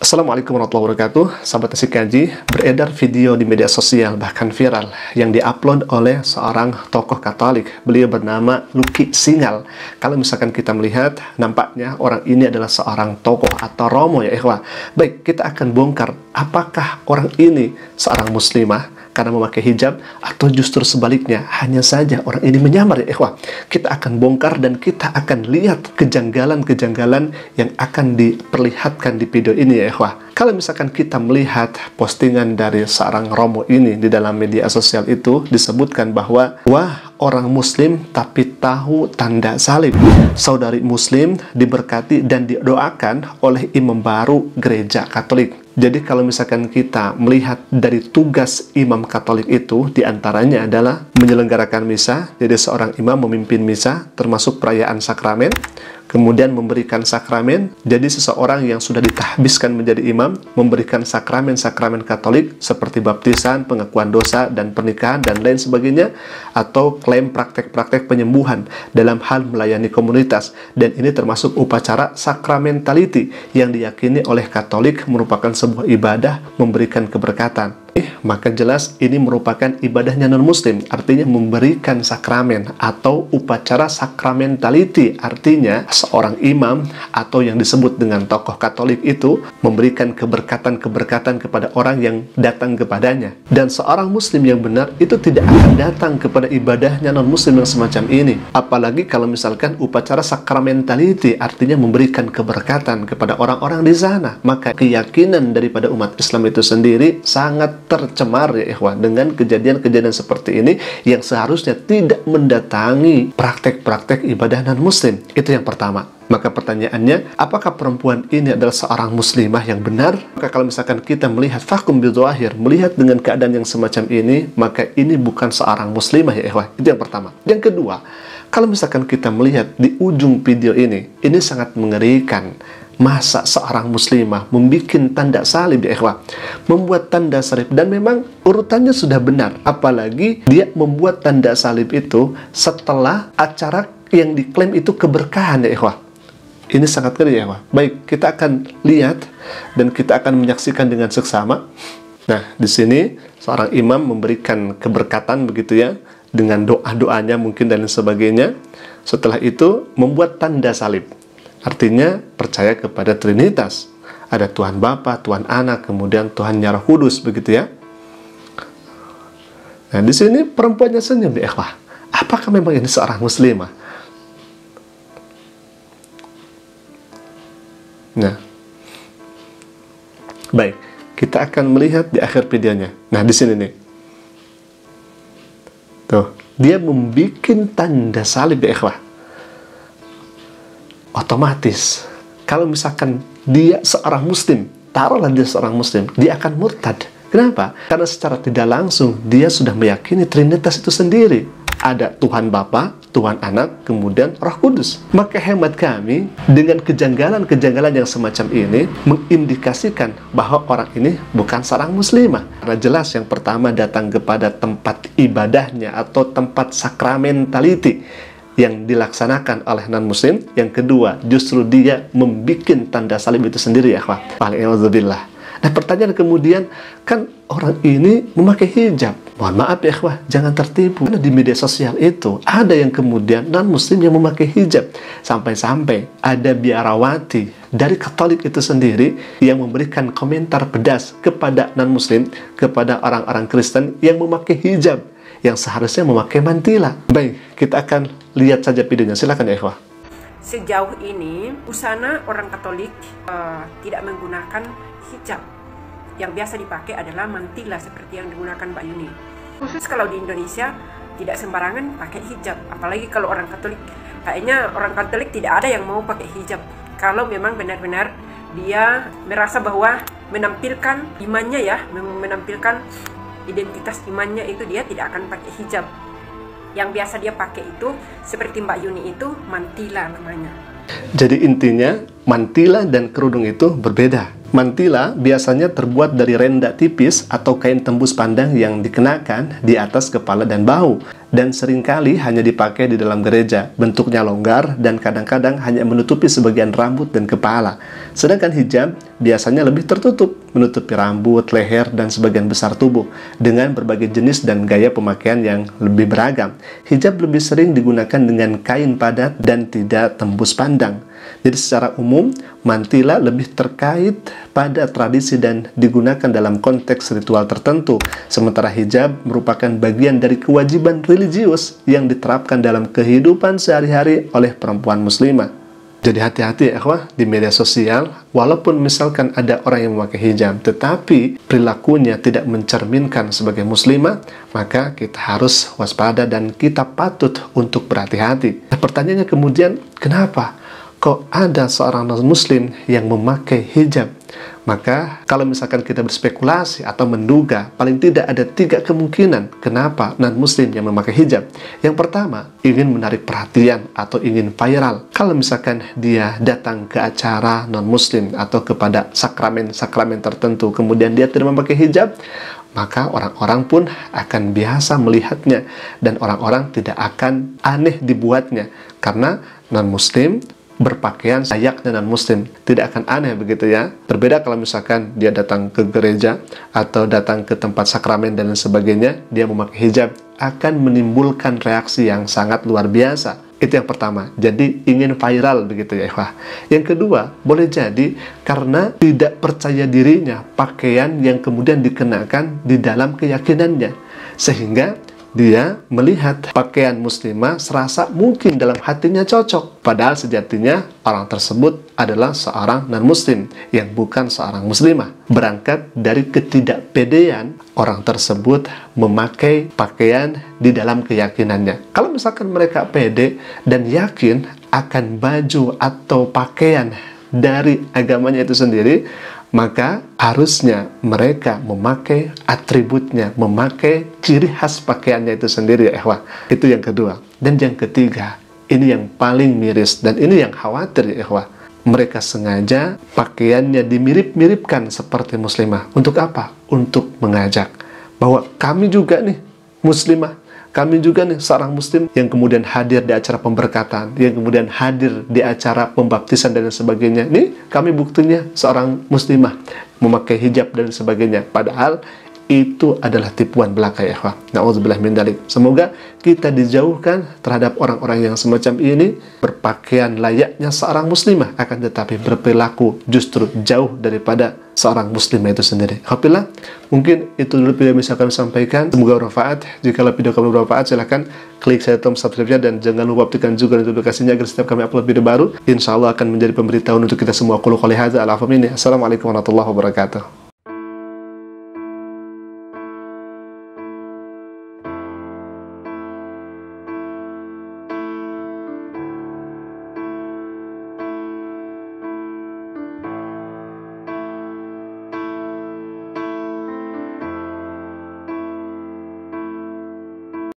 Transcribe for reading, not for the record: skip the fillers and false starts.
Assalamualaikum warahmatullahi wabarakatuh. Sahabat Asik Kaji, beredar video di media sosial bahkan viral yang diupload oleh seorang tokoh Katolik. Beliau bernama Lucky Singal. Kalau misalkan kita melihat, nampaknya orang ini adalah seorang tokoh atau romo ya ikhwah. Baik, kita akan bongkar apakah orang ini seorang muslimah karena memakai hijab, atau justru sebaliknya, hanya saja orang ini menyamar ya ikhwah. Kita akan bongkar dan kita akan lihat kejanggalan-kejanggalan yang akan diperlihatkan di video ini ya ikhwah. Kalau misalkan kita melihat postingan dari seorang romo ini di dalam media sosial itu, disebutkan bahwa, wah orang muslim tapi tahu tanda salib. Saudari muslim diberkati dan didoakan oleh imam baru gereja Katolik. Jadi kalau misalkan kita melihat dari tugas imam Katolik itu, diantaranya adalah menyelenggarakan misa. Jadi seorang imam memimpin misa, termasuk perayaan sakramen, kemudian memberikan sakramen. Jadi seseorang yang sudah ditahbiskan menjadi imam, memberikan sakramen-sakramen Katolik seperti baptisan, pengakuan dosa, dan pernikahan, dan lain sebagainya, atau klaim praktek-praktek penyembuhan dalam hal melayani komunitas. Dan ini termasuk upacara sakramentality yang diyakini oleh Katolik merupakan sebuah ibadah memberikan keberkatan. Maka jelas ini merupakan ibadahnya non-muslim, artinya memberikan sakramen atau upacara sakramentality, artinya seorang imam atau yang disebut dengan tokoh Katolik itu memberikan keberkatan-keberkatan kepada orang yang datang kepadanya. Dan seorang muslim yang benar itu tidak akan datang kepada ibadahnya non-muslim yang semacam ini. Apalagi kalau misalkan upacara sakramentality, artinya memberikan keberkatan kepada orang-orang di sana. Maka keyakinan daripada umat Islam itu sendiri sangat tercemar ya ikhwah dengan kejadian-kejadian seperti ini yang seharusnya tidak mendatangi praktek-praktek ibadah non-muslim. Itu yang pertama. Maka pertanyaannya, apakah perempuan ini adalah seorang muslimah yang benar? Maka kalau misalkan kita melihat fakum bidhahir, melihat dengan keadaan yang semacam ini, maka ini bukan seorang muslimah ya ikhwah. Itu yang pertama. Yang kedua, kalau misalkan kita melihat di ujung video ini sangat mengerikan. Masa seorang muslimah membuat tanda salib ya ikhwah, membuat tanda salib, dan memang urutannya sudah benar, apalagi dia membuat tanda salib itu setelah acara yang diklaim itu keberkahan ya ikhwah. Ini sangat ngeri ya ikhwah. Baik, kita akan lihat dan kita akan menyaksikan dengan seksama. Nah, di sini seorang imam memberikan keberkatan begitu ya, dengan doa-doanya mungkin dan lain sebagainya. Setelah itu membuat tanda salib. Artinya percaya kepada Trinitas. Ada Tuhan Bapa, Tuhan Anak, kemudian Tuhan Roh Kudus begitu ya. Nah, di sini perempuannya senyum di ikhwah. Apakah memang ini seorang muslimah? Nah, baik, kita akan melihat di akhir videonya. Nah, di sini nih. Tuh, dia membuat tanda salib di ikhwah. Otomatis kalau misalkan dia seorang muslim, taruhlah dia seorang muslim, dia akan murtad. Kenapa? Karena secara tidak langsung dia sudah meyakini Trinitas itu sendiri. Ada Tuhan Bapa, Tuhan Anak, kemudian Roh Kudus. Maka hemat kami, dengan kejanggalan-kejanggalan yang semacam ini mengindikasikan bahwa orang ini bukan seorang muslimah. Karena jelas yang pertama datang kepada tempat ibadahnya atau tempat sakramentality yang dilaksanakan oleh non-muslim. Yang kedua, justru dia membuat tanda salib itu sendiri ya akhwat. Alhamdulillah. Nah, pertanyaan kemudian, kan orang ini memakai hijab. Mohon maaf ya akhwat, jangan tertipu. Karena di media sosial itu ada yang kemudian non-muslim yang memakai hijab. Sampai-sampai ada biarawati dari Katolik itu sendiri yang memberikan komentar pedas kepada non-muslim, kepada orang-orang Kristen yang memakai hijab, yang seharusnya memakai mantila. Baik, kita akan lihat saja videonya. Silakan ya ikhwah. Sejauh ini, busana orang Katolik tidak menggunakan hijab. Yang biasa dipakai adalah mantila seperti yang digunakan Mbak Yuni. Khusus kalau di Indonesia, tidak sembarangan pakai hijab. Apalagi kalau orang Katolik. Kayaknya orang Katolik tidak ada yang mau pakai hijab. Kalau memang benar-benar dia merasa bahwa menampilkan imannya ya, menampilkan identitas imannya itu, dia tidak akan pakai hijab. Yang biasa dia pakai itu seperti Mbak Yuni itu mantila namanya. Jadi intinya mantila dan kerudung itu berbeda. Mantila biasanya terbuat dari renda tipis atau kain tembus pandang yang dikenakan di atas kepala dan bahu. dan seringkali hanya dipakai di dalam gereja. Bentuknya longgar dan kadang-kadang hanya menutupi sebagian rambut dan kepala. Sedangkan hijab biasanya lebih tertutup, menutupi rambut, leher, dan sebagian besar tubuh dengan berbagai jenis dan gaya pemakaian yang lebih beragam. Hijab lebih sering digunakan dengan kain padat dan tidak tembus pandang. Jadi secara umum, mantila lebih terkait pada tradisi dan digunakan dalam konteks ritual tertentu, sementara hijab merupakan bagian dari kewajiban religius yang diterapkan dalam kehidupan sehari-hari oleh perempuan muslimah. Jadi hati-hati ya ikhwah, di media sosial, walaupun misalkan ada orang yang memakai hijab, tetapi perilakunya tidak mencerminkan sebagai muslimah, maka kita harus waspada dan kita patut untuk berhati-hati. Nah, pertanyaannya kemudian, kenapa kok ada seorang non-muslim yang memakai hijab? Maka kalau misalkan kita berspekulasi atau menduga, paling tidak ada 3 kemungkinan kenapa non-muslim yang memakai hijab. Yang pertama, ingin menarik perhatian atau ingin viral. Kalau misalkan dia datang ke acara non-muslim atau kepada sakramen-sakramen tertentu, kemudian dia tidak memakai hijab, maka orang-orang pun akan biasa melihatnya dan orang-orang tidak akan aneh dibuatnya, karena non-muslim berpakaian layaknya non-muslim, tidak akan aneh begitu ya. Berbeda kalau misalkan dia datang ke gereja atau datang ke tempat sakramen dan sebagainya, dia memakai hijab, akan menimbulkan reaksi yang sangat luar biasa. Itu yang pertama, jadi ingin viral begitu ya ikhwah. Yang kedua, boleh jadi karena tidak percaya dirinya pakaian yang kemudian dikenakan di dalam keyakinannya, sehingga dia melihat pakaian muslimah serasa mungkin dalam hatinya cocok, padahal sejatinya orang tersebut adalah seorang non-muslim yang bukan seorang muslimah. Berangkat dari ketidakpedean orang tersebut memakai pakaian di dalam keyakinannya. Kalau misalkan mereka pede dan yakin akan baju atau pakaian dari agamanya itu sendiri, maka harusnya mereka memakai atributnya, memakai ciri khas pakaiannya itu sendiri ya ikhwah. Itu yang kedua. Dan yang ketiga, ini yang paling miris dan ini yang khawatir ya ikhwah. Mereka sengaja pakaiannya dimirip-miripkan seperti muslimah. Untuk apa? Untuk mengajak bahwa kami juga nih muslimah, kami juga nih seorang muslim yang kemudian hadir di acara pemberkatan, yang kemudian hadir di acara pembaptisan dan sebagainya. Nih kami buktinya seorang muslimah memakai hijab dan sebagainya. Padahal itu adalah tipuan belaka ya ikhwah. Na'udzubillah min dzalik. Semoga kita dijauhkan terhadap orang-orang yang semacam ini, berpakaian layaknya seorang muslimah, akan tetapi berperilaku justru jauh daripada seorang muslimah itu sendiri. Alhamdulillah, mungkin itu dulu video yang bisa kami sampaikan. Semoga bermanfaat. Jika video kami bermanfaat, silahkan klik saya tombol subscribe-nya dan jangan lupa aktifkan juga notifikasinya agar setiap kami upload video baru, insya Allah akan menjadi pemberitahuan untuk kita semua. Qul qouli hadza. Assalamualaikum warahmatullahi wabarakatuh.